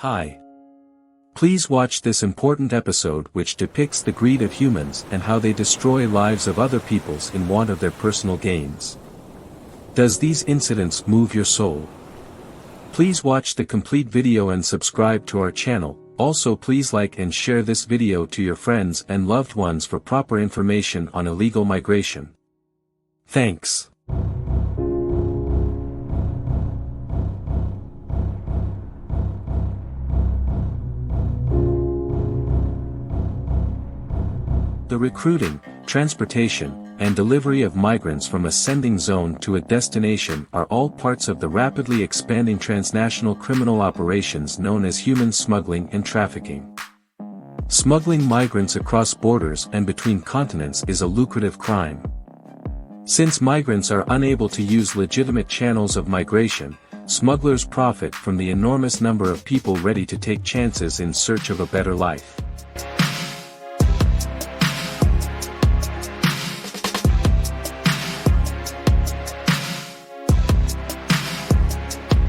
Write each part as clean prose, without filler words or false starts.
Hi. Please watch this important episode which depicts the greed of humans and how they destroy lives of other peoples in want of their personal gains. Does these incidents move your soul? Please watch the complete video and subscribe to our channel. Also please like and share this video to your friends and loved ones for proper information on illegal migration. Thanks. The recruiting, transportation, and delivery of migrants from a sending zone to a destination are all parts of the rapidly expanding transnational criminal operations known as human smuggling and trafficking. Smuggling migrants across borders and between continents is a lucrative crime. Since migrants are unable to use legitimate channels of migration, smugglers profit from the enormous number of people ready to take chances in search of a better life.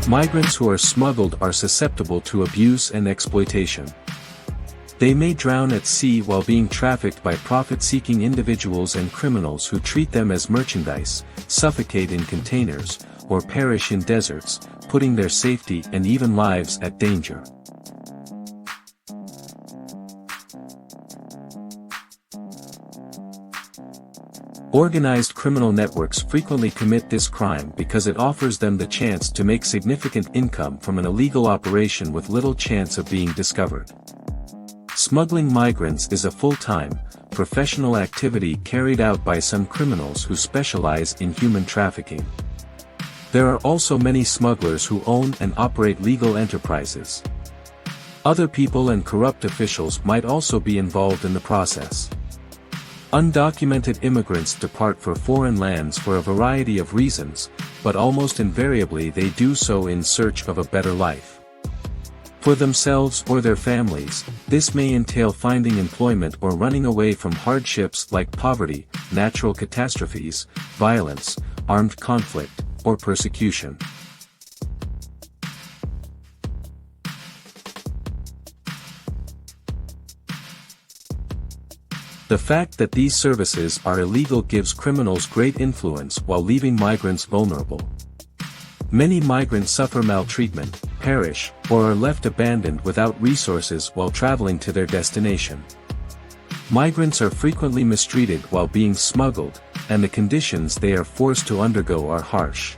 Migrants who are smuggled are susceptible to abuse and exploitation. They may drown at sea while being trafficked by profit-seeking individuals and criminals who treat them as merchandise, suffocate in containers, or perish in deserts, putting their safety and even lives at danger. Organized criminal networks frequently commit this crime because it offers them the chance to make significant income from an illegal operation with little chance of being discovered. Smuggling migrants is a full-time, professional activity carried out by some criminals who specialize in human trafficking. There are also many smugglers who own and operate legal enterprises. Other people and corrupt officials might also be involved in the process. Undocumented immigrants depart for foreign lands for a variety of reasons, but almost invariably they do so in search of a better life. For themselves or their families, this may entail finding employment or running away from hardships like poverty, natural catastrophes, violence, armed conflict, or persecution. The fact that these services are illegal gives criminals great influence while leaving migrants vulnerable. Many migrants suffer maltreatment, perish, or are left abandoned without resources while traveling to their destination. Migrants are frequently mistreated while being smuggled, and the conditions they are forced to undergo are harsh.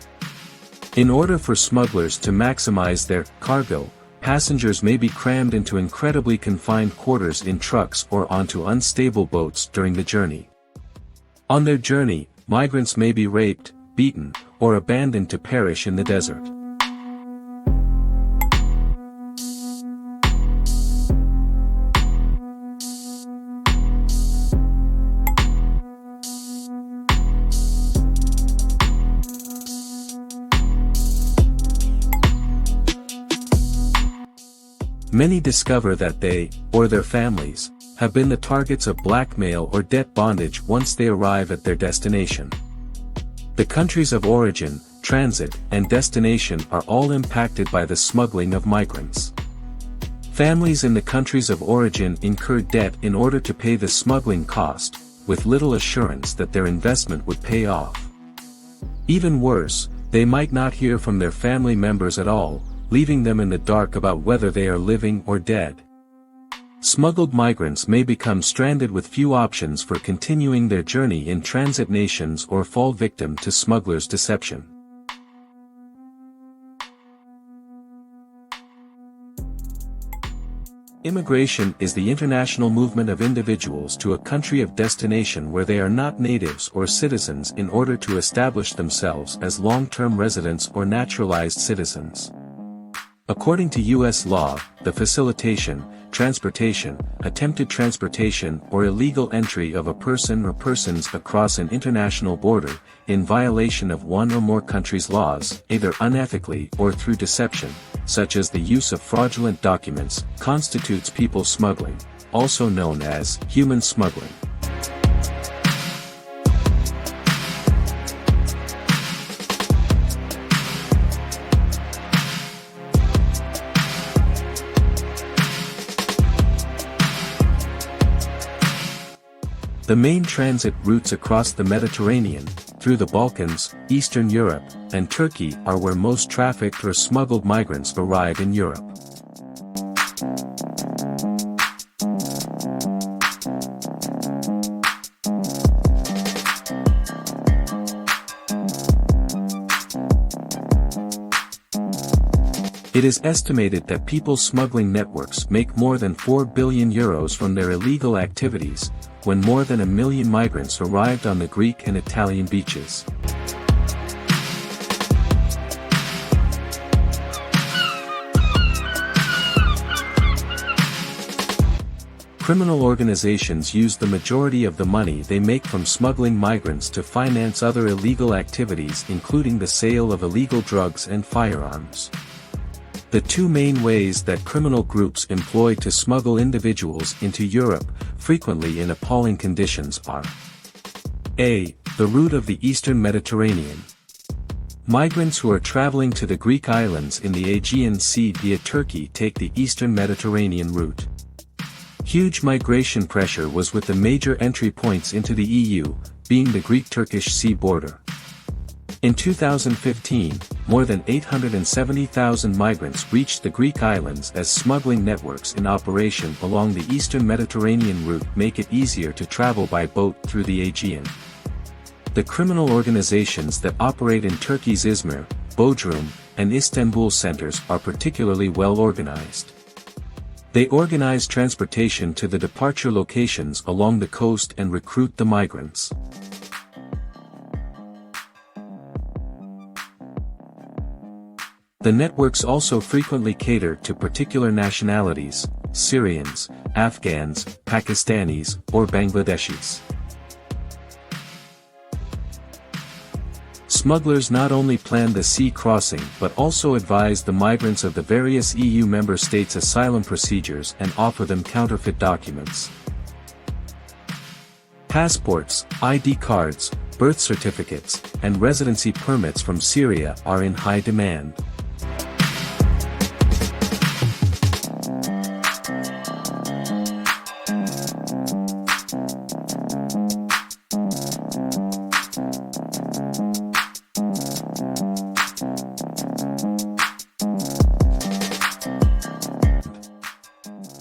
In order for smugglers to maximize their cargo, passengers may be crammed into incredibly confined quarters in trucks or onto unstable boats during the journey. On their journey, migrants may be raped, beaten, or abandoned to perish in the desert. Many discover that they, or their families, have been the targets of blackmail or debt bondage once they arrive at their destination. The countries of origin, transit, and destination are all impacted by the smuggling of migrants. Families in the countries of origin incur debt in order to pay the smuggling cost, with little assurance that their investment would pay off. Even worse, they might not hear from their family members at all, leaving them in the dark about whether they are living or dead. Smuggled migrants may become stranded with few options for continuing their journey in transit nations or fall victim to smugglers' deception. Immigration is the international movement of individuals to a country of destination where they are not natives or citizens in order to establish themselves as long-term residents or naturalized citizens. According to U.S. law, the facilitation, transportation, attempted transportation or illegal entry of a person or persons across an international border, in violation of one or more countries' laws, either unethically or through deception, such as the use of fraudulent documents, constitutes people smuggling, also known as human smuggling. The main transit routes across the Mediterranean, through the Balkans, Eastern Europe, and Turkey are where most trafficked or smuggled migrants arrive in Europe. It is estimated that people smuggling networks make more than €4 billion from their illegal activities, when more than 1 million migrants arrived on the Greek and Italian beaches. Criminal organizations use the majority of the money they make from smuggling migrants to finance other illegal activities, including the sale of illegal drugs and firearms. The two main ways that criminal groups employ to smuggle individuals into Europe, frequently in appalling conditions, are a. The route of the Eastern Mediterranean. Migrants who are traveling to the Greek islands in the Aegean Sea via Turkey take the Eastern Mediterranean route. Huge migration pressure was with the major entry points into the EU, being the Greek-Turkish sea border. In 2015, more than 870,000 migrants reached the Greek islands as smuggling networks in operation along the Eastern Mediterranean route make it easier to travel by boat through the Aegean. The criminal organizations that operate in Turkey's Izmir, Bodrum, and Istanbul centers are particularly well organized. They organize transportation to the departure locations along the coast and recruit the migrants. The networks also frequently cater to particular nationalities: Syrians, Afghans, Pakistanis, or Bangladeshis. Smugglers not only plan the sea crossing but also advise the migrants of the various EU member states' asylum procedures and offer them counterfeit documents. Passports, ID cards, birth certificates, and residency permits from Syria are in high demand.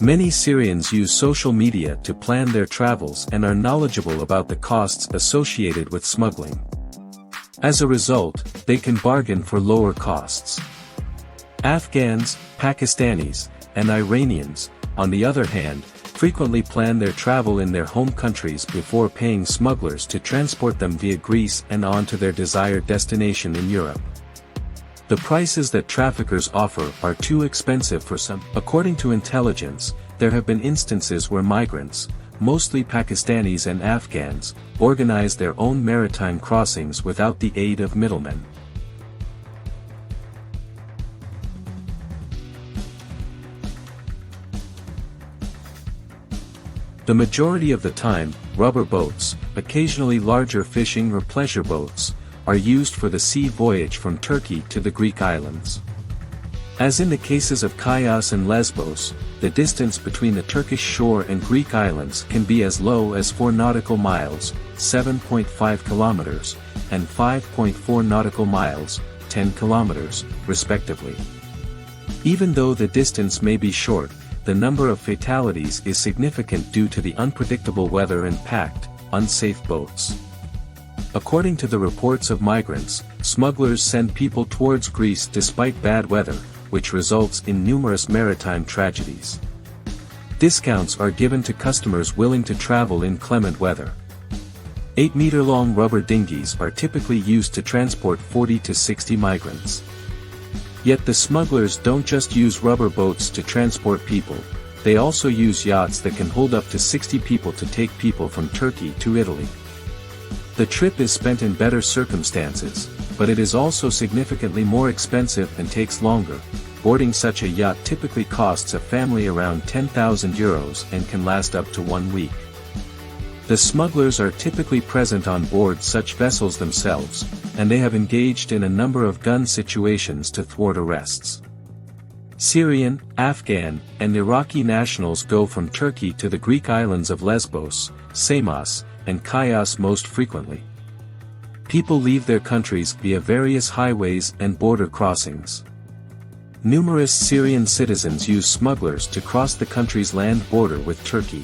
Many Syrians use social media to plan their travels and are knowledgeable about the costs associated with smuggling. As a result, they can bargain for lower costs. Afghans, Pakistanis, and Iranians, on the other hand, frequently plan their travel in their home countries before paying smugglers to transport them via Greece and on to their desired destination in Europe. The prices that traffickers offer are too expensive for some. According to intelligence, there have been instances where migrants, mostly Pakistanis and Afghans, organize their own maritime crossings without the aid of middlemen. The majority of the time, rubber boats, occasionally larger fishing or pleasure boats, are used for the sea voyage from Turkey to the Greek islands. As in the cases of Chios and Lesbos, the distance between the Turkish shore and Greek islands can be as low as 4 nautical miles, 7.5 kilometers, and 5.4 nautical miles, 10 kilometers, respectively. Even though the distance may be short, the number of fatalities is significant due to the unpredictable weather and packed, unsafe boats. According to the reports of migrants, smugglers send people towards Greece despite bad weather, which results in numerous maritime tragedies. Discounts are given to customers willing to travel in clement weather. 8-meter-long rubber dinghies are typically used to transport 40 to 60 migrants. Yet the smugglers don't just use rubber boats to transport people, they also use yachts that can hold up to 60 people to take people from Turkey to Italy. The trip is spent in better circumstances, but it is also significantly more expensive and takes longer. Boarding such a yacht typically costs a family around €10,000 and can last up to 1 week. The smugglers are typically present on board such vessels themselves, and they have engaged in a number of gun situations to thwart arrests. Syrian, Afghan, and Iraqi nationals go from Turkey to the Greek islands of Lesbos, Samos, and chaos most frequently. People leave their countries via various highways and border crossings. Numerous Syrian citizens use smugglers to cross the country's land border with Turkey.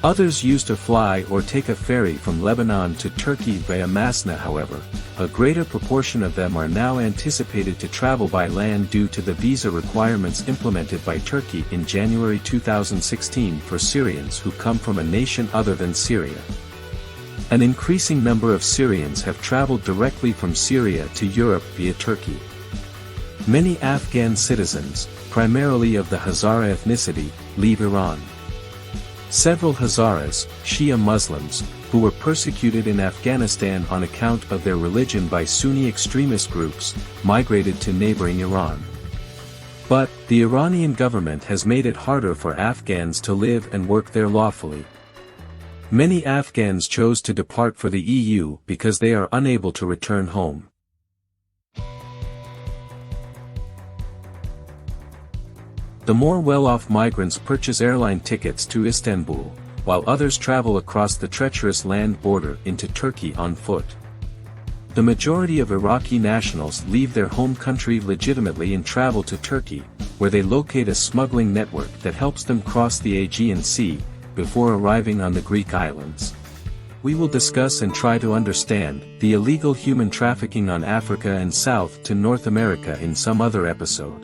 Others use to fly or take a ferry from Lebanon to Turkey via Masna. However, a greater proportion of them are now anticipated to travel by land due to the visa requirements implemented by Turkey in January 2016 for Syrians who come from a nation other than Syria. An increasing number of Syrians have traveled directly from Syria to Europe via Turkey. Many Afghan citizens, primarily of the Hazara ethnicity, leave Iran. Several Hazaras, Shia Muslims, who were persecuted in Afghanistan on account of their religion by Sunni extremist groups, migrated to neighboring Iran. But, the Iranian government has made it harder for Afghans to live and work there lawfully. Many Afghans chose to depart for the EU because they are unable to return home. The more well-off migrants purchase airline tickets to Istanbul, while others travel across the treacherous land border into Turkey on foot. The majority of Iraqi nationals leave their home country legitimately and travel to Turkey, where they locate a smuggling network that helps them cross the Aegean Sea, before arriving on the Greek islands. We will discuss and try to understand the illegal human trafficking on Africa and South to North America in some other episode.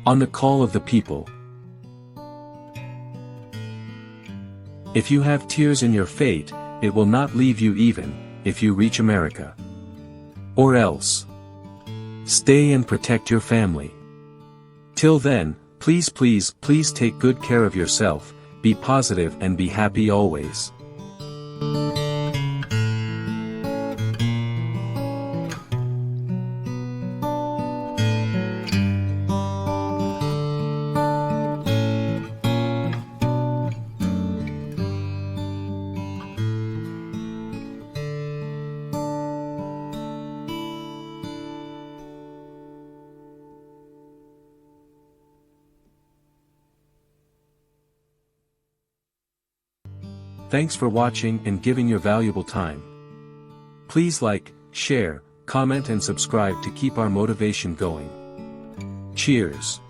On the Call of the People. If you have tears in your fate, it will not leave you even, if you reach America. Or else. Stay and protect your family. Till then, please take good care of yourself, be positive and be happy always. Thanks for watching and giving your valuable time. Please like, share, comment and subscribe to keep our motivation going. Cheers.